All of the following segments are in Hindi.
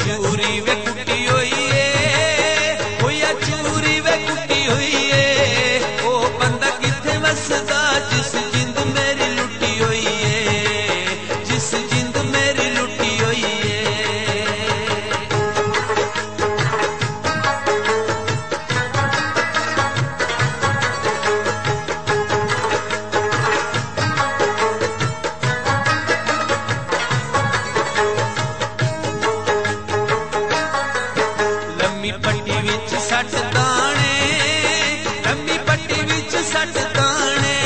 चूरी वे कुटी हुई है, होया चूरी वे कुटी हुई है। ओ बंदा किथे वसदा जिस जिंद मेरी लुटी हुई है, जिस जिंद मेरी लुटी हुई है। लम्मी पट्टी विच सट दाने, लम्मी पट्टी विच सट दाने,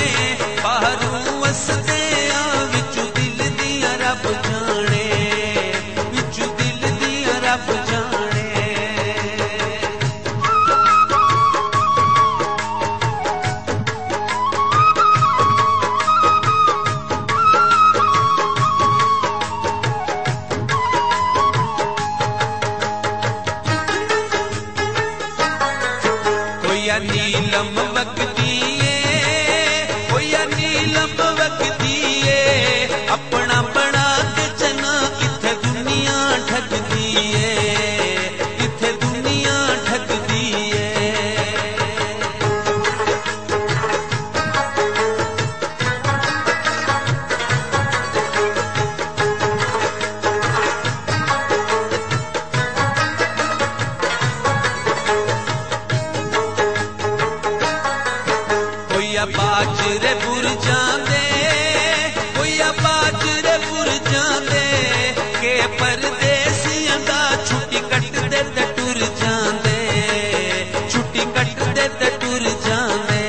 बाहरों वसदे आ विचों दिल दियां रब जाने, विचों दिल दियां रब जाने। होया नीलम वगदी है, होया नीलम वगदी है, अपना बना के चना इत्थे दुनिया ठगदी है, इत्थे दुनिया ठगदी है। होया बाजरे पुर जांदे, होया बाजरे पुर जांदे, के परदेसियां दा छुट्टी कटदे ते टुर जांदे, छुट्टी कटदे ते टुर जांदे।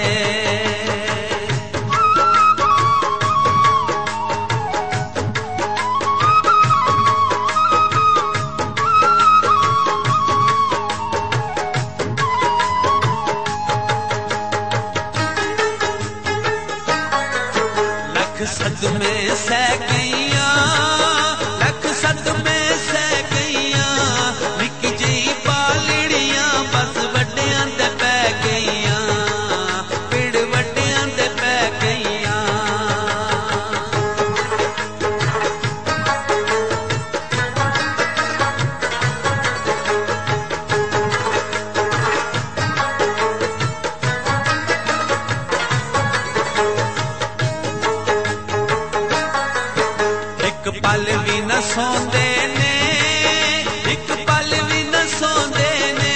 लख सदमे सह गईया, लख सदमे सह गईया, निक्की जेही पालड़ियां बस वड्डियां ते पै गईया, पिड़ वड्डियां ते पै गईया। एक पल भी न सौंदे ने, एक पल भी न सौंदे ने,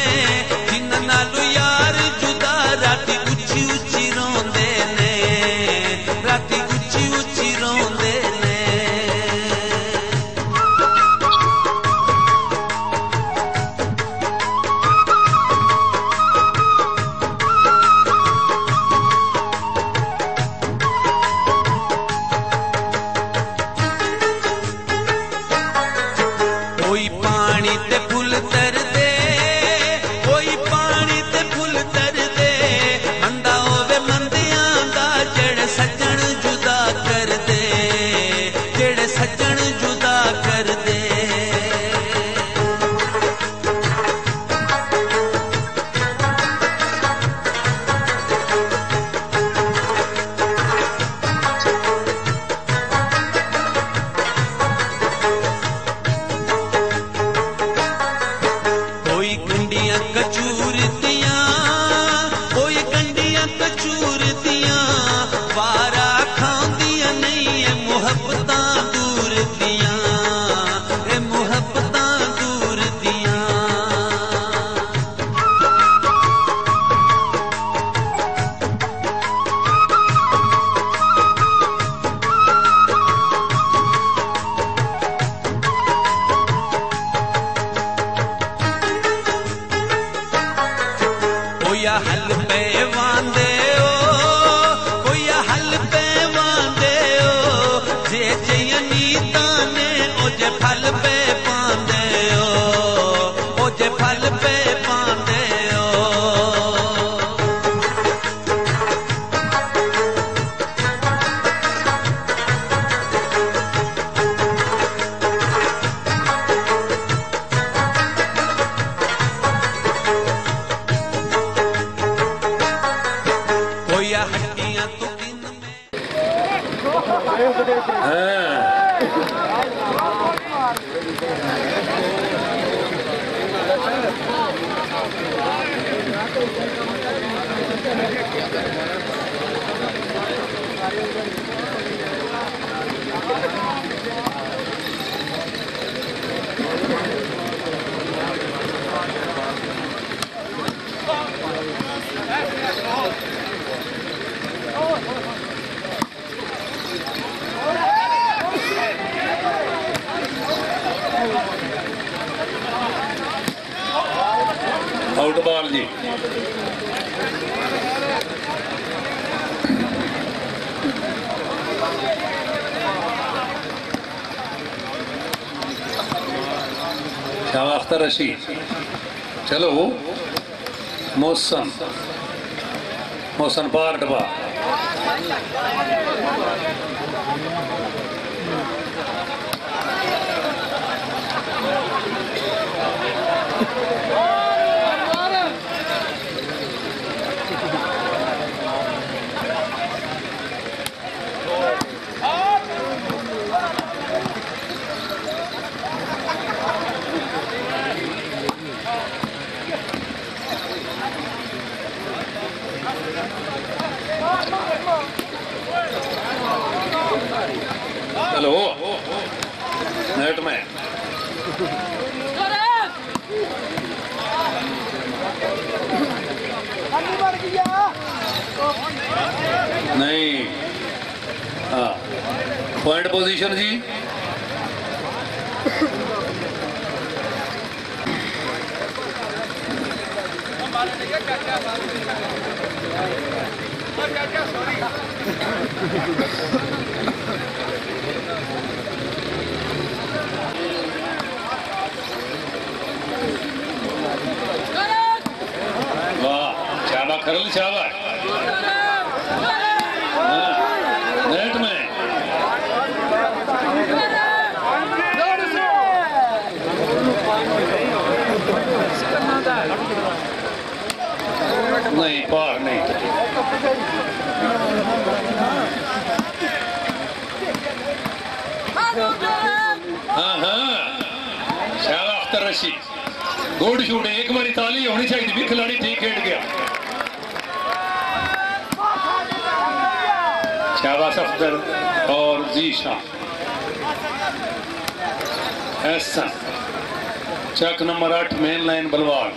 जिन्हां नालों यार जुदा राती उच्ची उच्ची रोंदे ने, राती उच्ची उच्ची रोंदे ने। कोई पानी ते फुल तर दे, कोई पानी ते फुल तर दे, मंदा होवे मंदियां दा जेड़े सज्जन जुदा कर दे, जेड़े सज्जन जुदा कर दे। कोई गंडियां कचूर दियां, कोई गंडियां कचूर दियां, वारा खांदियां नहीं है मुहब्बतां दूर दियां, ए मुहब्बतां दूर दियां। होया हल पे वांदे ओ, होया हल पे वांदे ओ, जे जइयां नीतां ने ओ जे फल पे पांदे ओ जे फल पे पांदे ओ। आउट बॉल जी। शाबाश अख्तर रशीद। चलो मोहसन पार डबा। चलो नेट में नहीं। हाँ पॉइंट पोजीशन जी। वाह शाबाश खरल शाबाश। नेट में नहीं पार नहीं। हाँ हाँ शाबाश अख्तर रशीद। Good shoot. एक बारी ताली होनी चाहिए भी, खिलाड़ी ठीक खेल गया। शाबाश अख्तर और जीशा। एहसन चक नंबर 8 मेन लाइन बलवाल।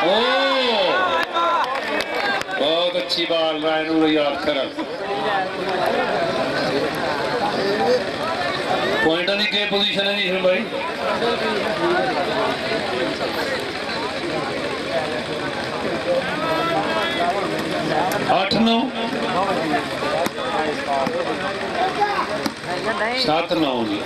ओ बहुत अच्छी बाल रायनूर याद करल। पॉइंट की क्या पोजीशन है जी भाई? आठ 9 7 9 जी।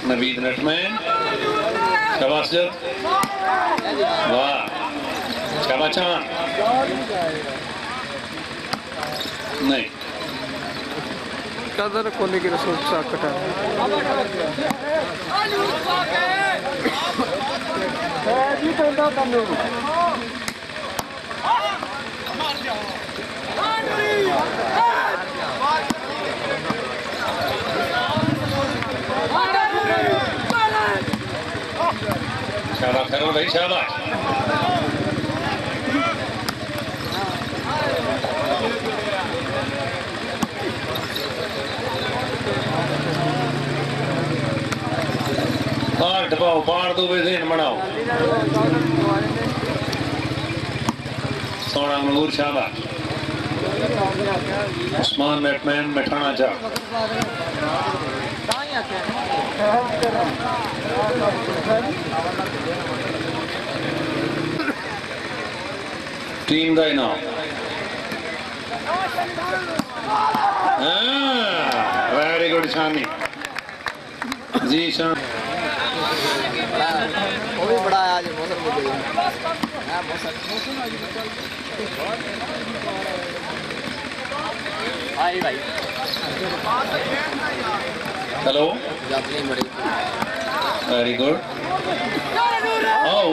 नवीद नटमैन शाबाश जब। वाह शाबाश चांद। नहीं कदर कोने की रसूल कटा शाबाश करो भाई शाबाश। पार ढपाओ पार दो वे ज़हन बनाओ। सोना मनूर शाबाश। उस्मान बैटमैन बैठाना जा। टीम का इनाम। वेरी गुड शानी जी। शान वो भी बड़ा है आज मौसम को देखिए। आई भाई हेलो वेरी गुड। आओ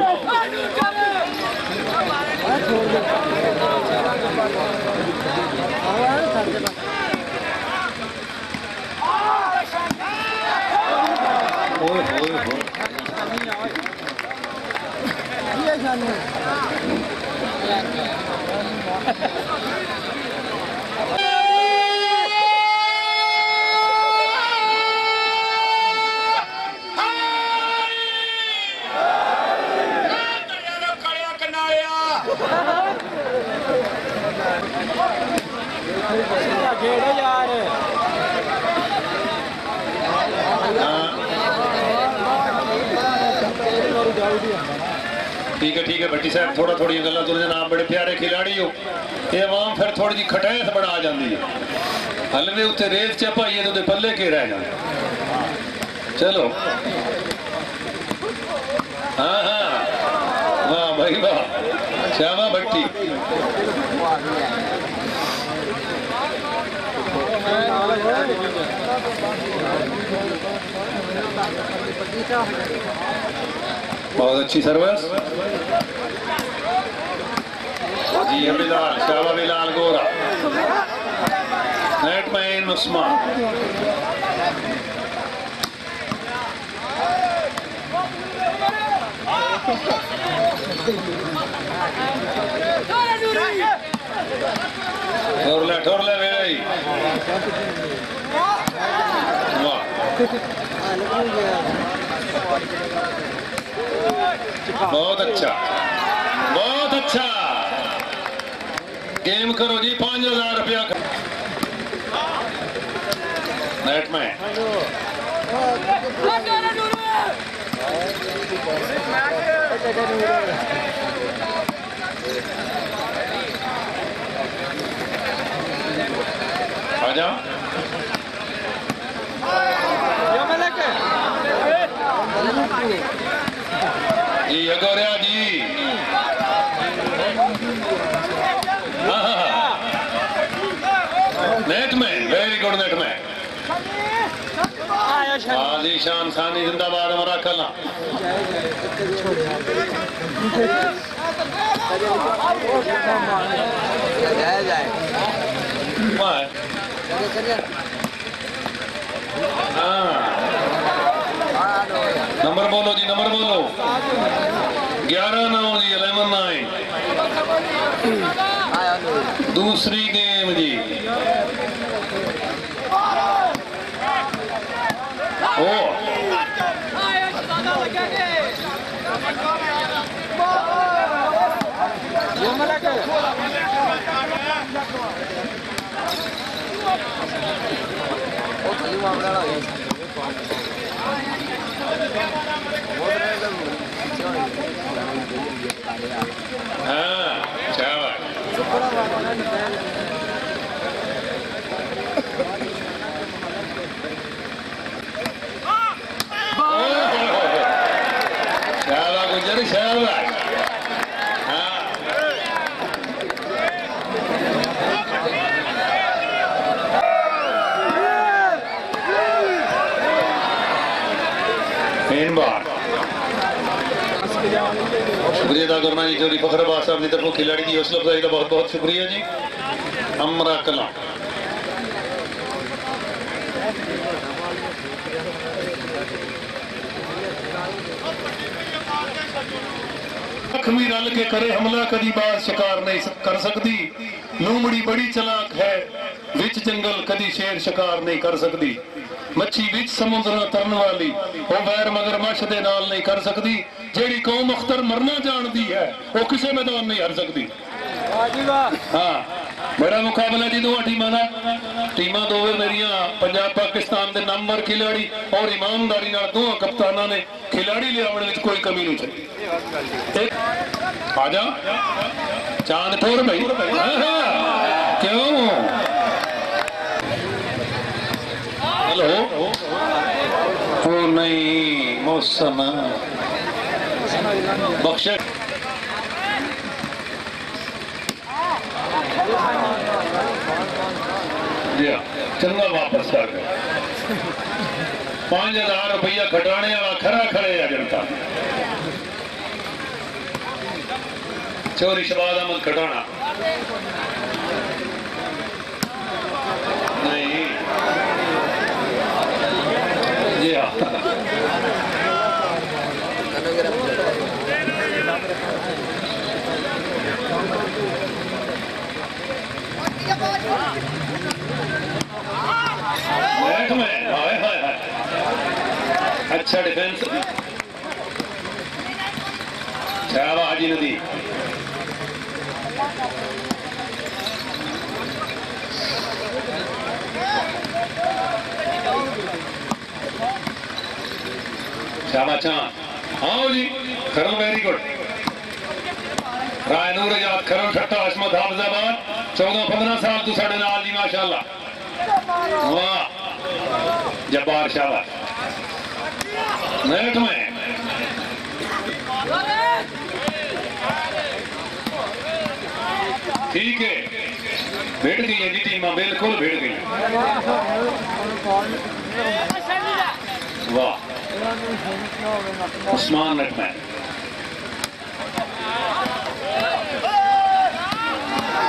ठीक है भट्टी साहब, थोड़ा थोड़ी गल्लां तुरंत आप बड़े प्यारे खिलाड़ी हो, ये आवाम फिर थोड़ी जी खटैस बड़ा आ जाती है, हलवे उत्ते रेत च पाइए तो पल्ले के रह जाए। चलो हाँ हाँ वाह भाई वाह, श्यामा भट्टी बहुत अच्छी सर्विस जी। बिलाल शाबा बिलाल गोरा नेटमैन उस्मान ठोरले मेरे वाह बहुत अच्छा गेम करो जी। 5000 रुपया नेट में आजा जी अगोरिया जी। नेट में वेरी गुड नेट में आजीशान सानी जिंदाबाद हमारा कला नंबर बोलो जी, नंबर बोलो। 11-9 जी, 11-9 दूसरी गेम जी। ओ हाँ चावल शाबाश गुजर शाबाश। हाँ शुक्रिया अदा करना जी चौधरी फखराबाद साहब की तरफों खिलाड़ी की हौसला अफजाई का बहुत बहुत शुक्रिया जी। अमरा कला जख्मी रल के करे हमला कदी बात शिकार नहीं कर सकती। लूमड़ी बड़ी चलाक है विच जंगल कदी शेर शिकार नहीं कर सकती। मच्छी विच समुद्र तरन वाली वो वैर मगरमच्छ दे नाल नहीं कर सकती। जेड़ी कौम अख्तर मरना जानती है वो किसी मैदान नहीं हार सकती। हाँ बड़ा मुकाबला जी दोवां टीमां दा। टीमां दोवे मेरियां पंजाब पाकिस्तान दे नंबर खिलाड़ी और ईमानदारी नाल दोवां कप्तानां ने खिलाड़ी लियावण विच कोई कमी नहीं छड्डी। आजा चांद ठोर भाई क्यों। हेलो ओ नहीं मौसम बख्श चंगा वापस आ गया। 5000 रुपया खटाने वाला खरा खड़े है जनता। चोरी शबाद अहमद खटाना नहीं जी हाँ अच्छा डिफेंस हाजी नदी शाबाश चांद आओ जी खरल वेरी गुड राय नूर आजाद खरल ठट्टा हशमत हाफिजाबाद 14-15 साल तू साढ़े नाल जी माशाअल्लाह वाह जब्बार शाबाश नेट में ठीक है भिड़ गई है जी टीम बिल्कुल भिड़ गई वाह उस्मान नेटमैन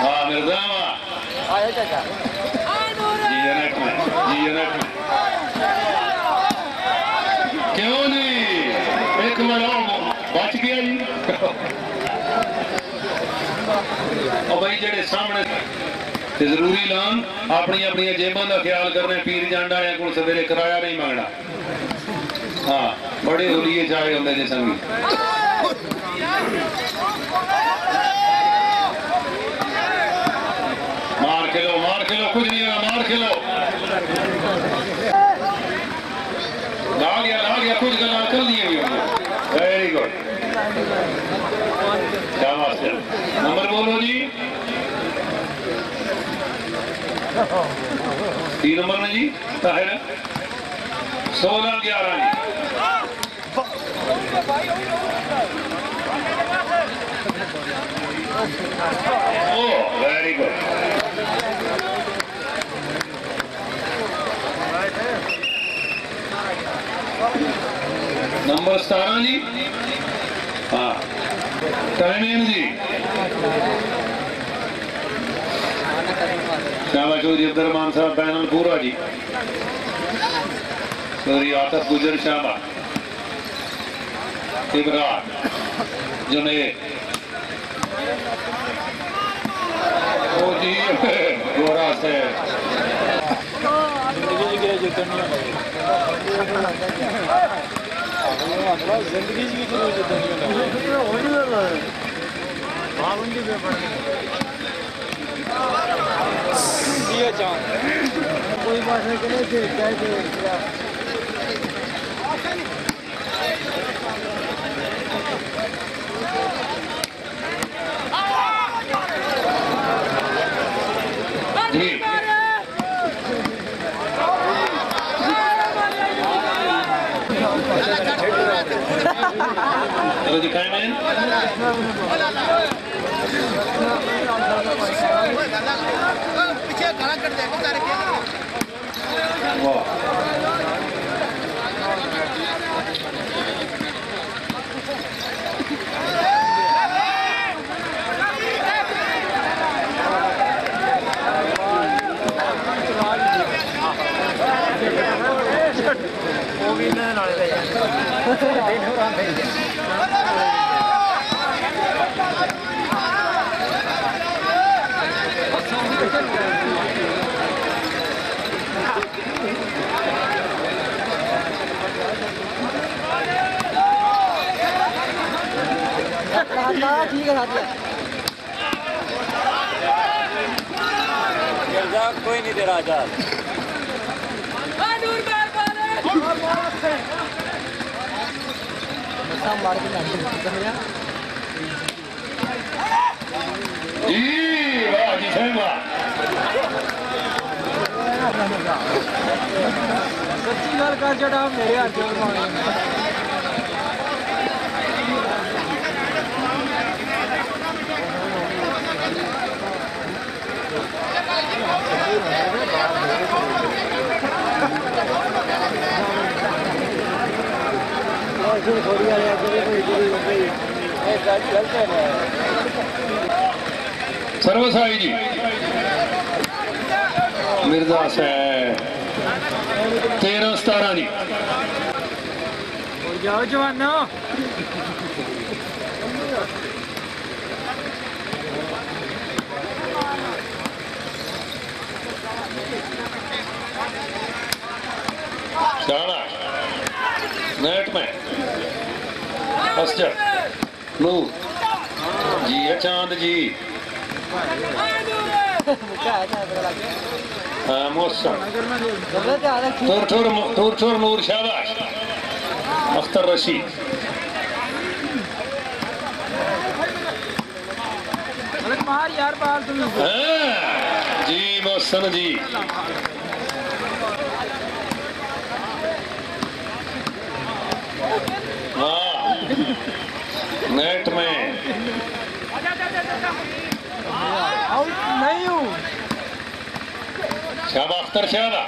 वाह मिर्जा वाह जी नेटमैन क्यों नहीं एक मिनट बच गया जी और भाई जेडे सामने जरूरी लान अपनी अपनी जेबों का ख्याल करने पीर जांडा या को सवेरे किराया नहीं मंगना हाँ बड़े होलिए चाहे होंगे जी संगी मार के लो कुछ नहीं होगा मार के लो ला गया कुछ गल कर दिए हुई वेरी गुड शाबाश नंबर बोलो जी 3 नंबर में जी ताहिर 16-11 जी ओ वेरी गुड नंबर 17 जी हाँ टाइमिंग जी शाबाश जी अब्दुर्रहमान साहब पैनल पूरा जी सॉरी आतफ गुजर शाबाश इब्रार जुनेद ओ जी गोरा से कोई बात नहीं करे चलो दिखाए मैंने पीछे गाना कर दे वाह वो भी ना नाले ले ठीक है कोई नहीं दे रहा आजाद जी वाह जी सच्ची गल कर जड़ा मेरे हाथ सर्वसाई जी मिर्जा से 13-17 जी जाओ जवानो शाबाश नेट में असजद नूर जी चांद जी मौसम ठोर नूर शाबाश अख्तर रशीद। मार यार बाल तुम जी मोहसन जी। वाह, नेट में आउट नहीं हूँ। शाबा अख्तर शाबा।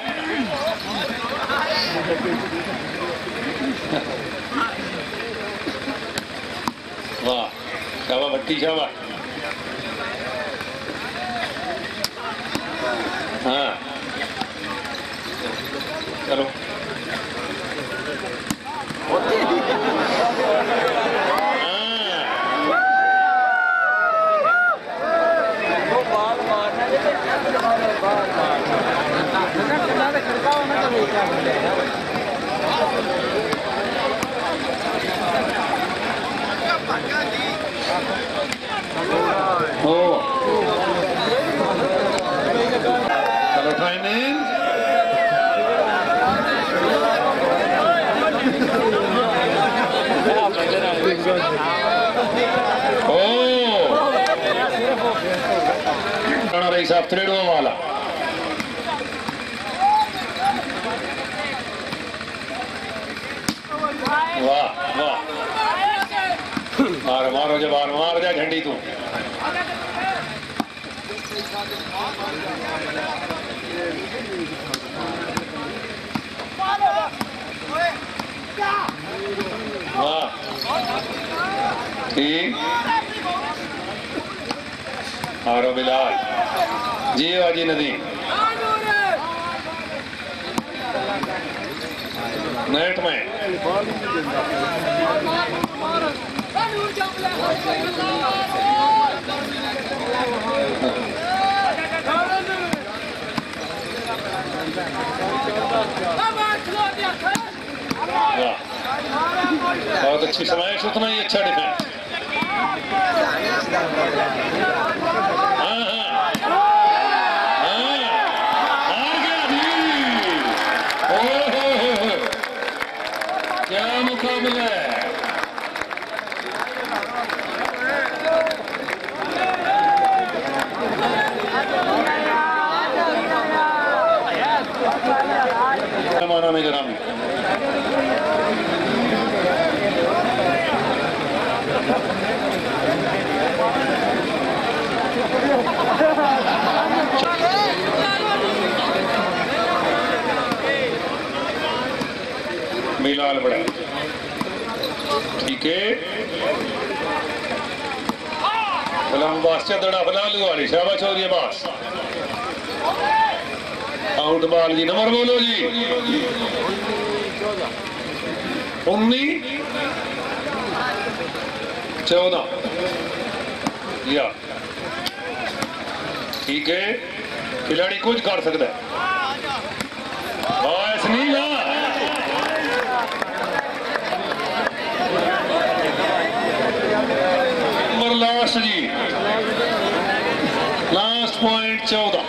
वाह, शाबा भट्टी शाबा। हाँ चलो चलो फाइनल। रही साहब त्रेड़ों वाला। वाह वाह, मारो मारो जब मार जा झंडी तू। वाह ठीक, हारो बिलाल जी। वाजी नदीम नेट में। बहुत अच्छी समाइश, उतना ही अच्छा डिफेंस। हाँ हाँ आ गया जी। ओहो क्या मुकाबला है। माना में ग्रामी बिलाल बड़ा ठीक है। फलाम बास चदड़ा फलालू वाली शाबाश हो रही है बास। आउट बॉल जी। नंबर बोलो जी। 19 14 या ठीक है। खिलाड़ी कुछ कर सकता है। ऐसा नहीं ना नंबर लास्ट जी। Last point 14।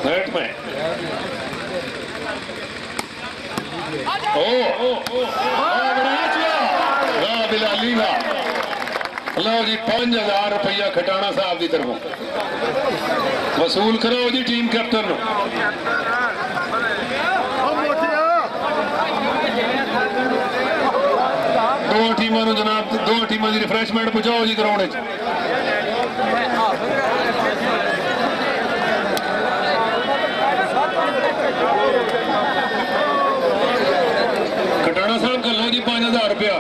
नेट में बिलाली का लो जी 5000 रुपया खटाना साहब की तरफों वसूल करो जी टीम कैप्टन। दो टीमों जनाब, दो टीमों की रिफ्रेशमेंट पहुंचाओ जी ग्राउंड। खटाना साहब का लो जी 5000 रुपया।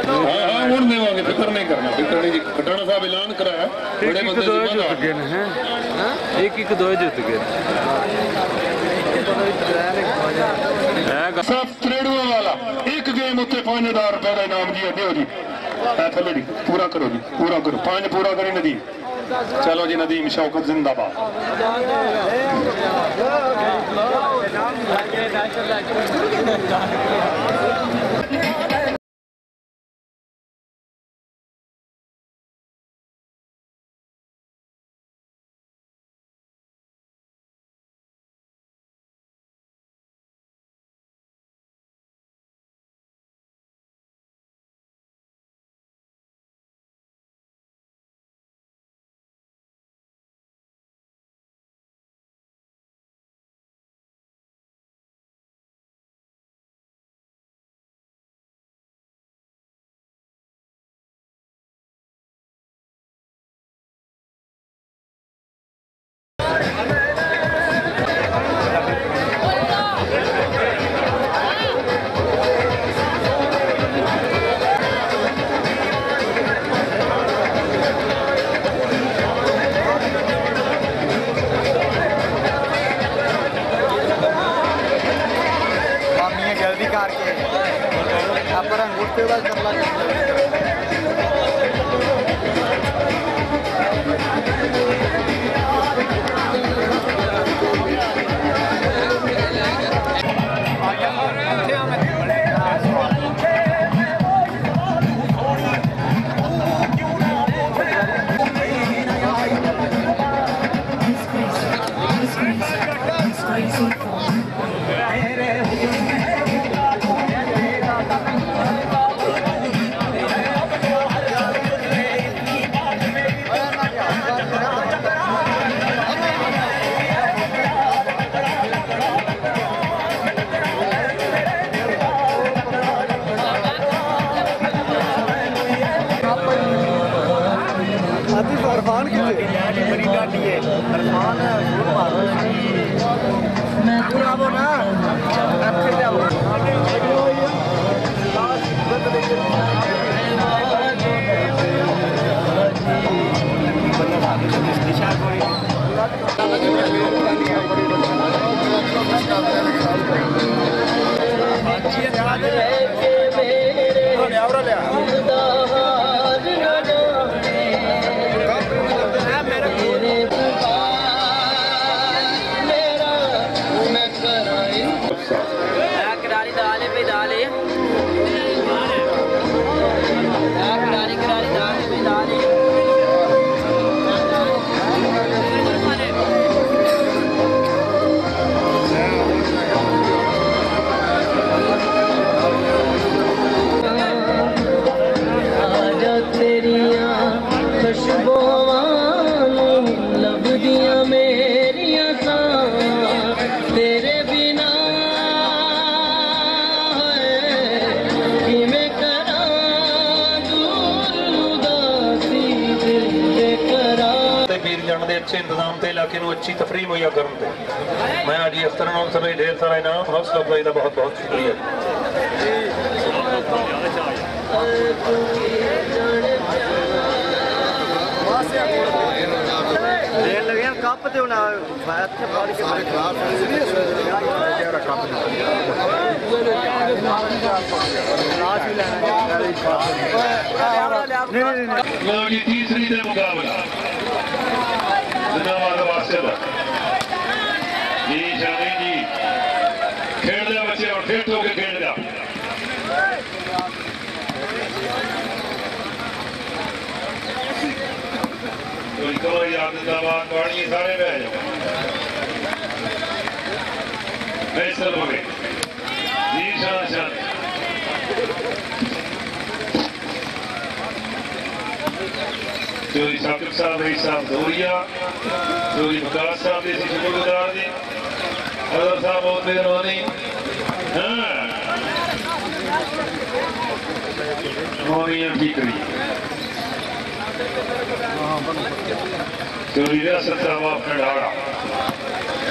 हाँ हाँ हूं देवांगे, फिक्र नहीं करना, फिक्र नहीं जी। खटाना साहब ऐलान कराया बड़े बंदे एक दो जुत गए सब त्रेड़ुआ वाला एक गेम उत्ते 5000 रुपए का इनाम जी। दो जी थले जी पूरा करो जी, पूरा करो 5 पूरा करी नदीम। चलो जी नदीम शौकत जिंदाबाद। अरफान की बड़ी गाड़ी है अरफान जाओ ना जाओ अच्छे इंतजाम से इलाके में अच्छी तफरीह मुहैया करते मैं आज अख्तर सर ढेर सारा इनाम हौसला अफजाई का बहुत बहुत शुक्रिया। कप दो ना तीसरी से मुकाबला जी शादी जी खेल दे बच्चे और फिट होके खेल जा जिंदाबाद पानी सारे बह जाओ फैसल हो गए जी शान शान चोरी साकिब साहब रईस साहब दौरिया चोरी बकास साहब देसी शुक्रगुजार जी हजर साहब बहुत मेहरबानी मोनिया ठीकरी चोरी रियासत साहब आपने ढाड़ा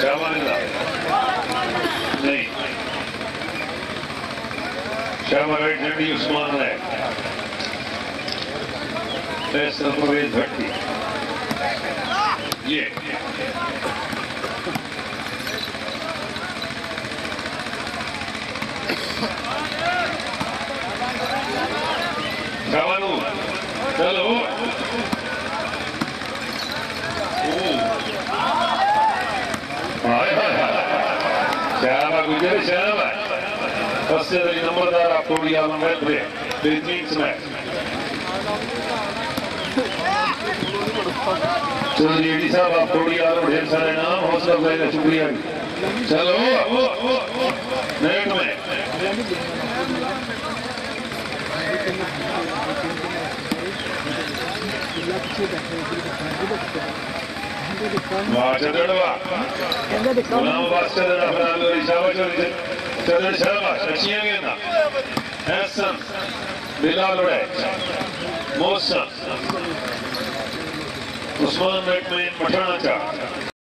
शाहबानिल्ला नहीं शाहबा राइट हैंडी उस्मान है फैसल परवेज भट्टी ये शाबानू चलो शाहबा गुजरे शाहबा फर्स्ट नंबरदार आप थोड़ी आलम है बेहतरीन मैच चलो जी साहब आप थोड़ी आलम ढेर सारे नाम हौसला अफजाई का शुक्रिया। चलो नेट में वाह चंद्रवा गुलाम अब्बास चंद्र अफराद और शाबाश चंद्र शाबाश अच्छी है ना हसन बिलाल उड़े मौसम उस्मान मैकमैन पठाना चाह